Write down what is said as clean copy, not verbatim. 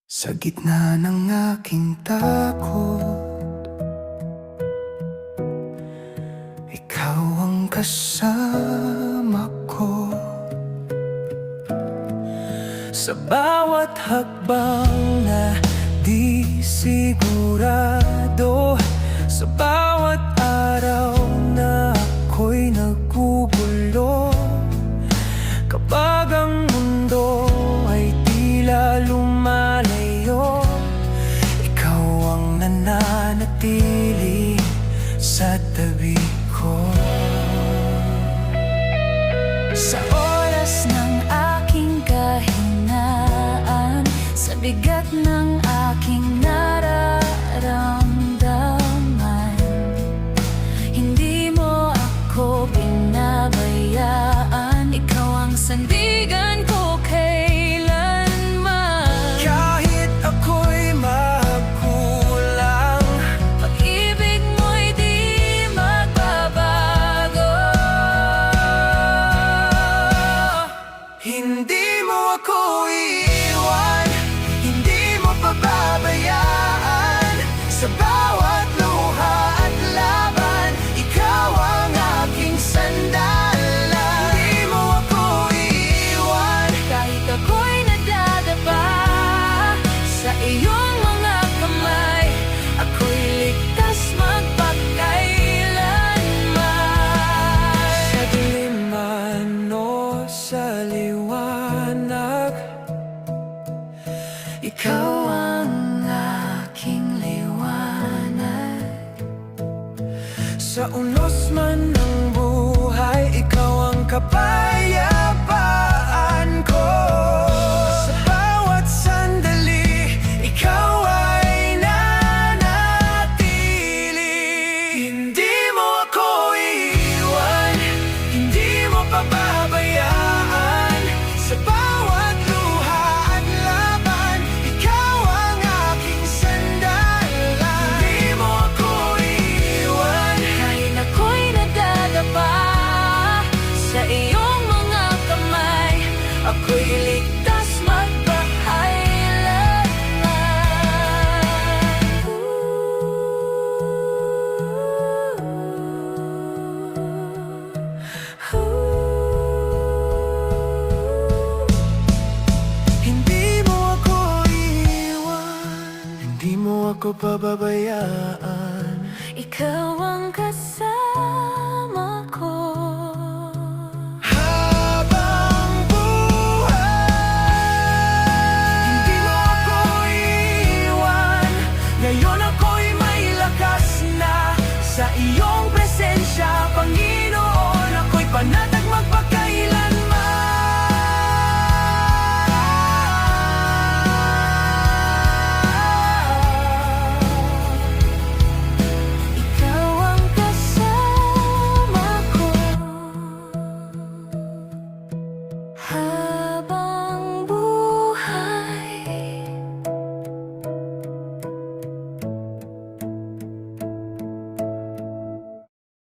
Sa gitna ng aking takot, ikaw ang kasama ko. Sa bawat hakbang na di sigurado, sa bawat araw na ako'y nagugulo, kapag ang mundo ay tila lumalayo, ikaw ang nananatili sa tabi ko. Sa oras ng aking kahinaan, sa bigat ng aking nararamdaman, hindi mo ako binabayaan. Ikaw ang sandigan ko kailanman. Kahit ako'y magkulang, Pag-ibig mo'y di magbabago. hindi mo ako iiwan, hindi mo pababayaan. Sa bawat luha at laban, ikaw ang aking sandalan. Hindi mo ako iiwan, Kahit ako'y nadadapa sa iyong mga kamay, ako'y ligtas magpakailanman. sa dilim man o sa liwanag, Ikaw ang aking liwanag. sa unos man ng buhay, ikaw ang kapayapaan ko. Sa bawat sandali, ikaw ay nanatili. Hindi mo ako iiwan, hindi mo pababayaan. Sa bawat luha at laban, ikaw ang aking sandalan. Hindi mo ako iiwan, Kahit ako'y nadadapa sa iyong mga kamay, ako'y ligtas magpakailanman. hindi mo ako iiwan, hindi mo ako pababayaan. Ikaw ang kasama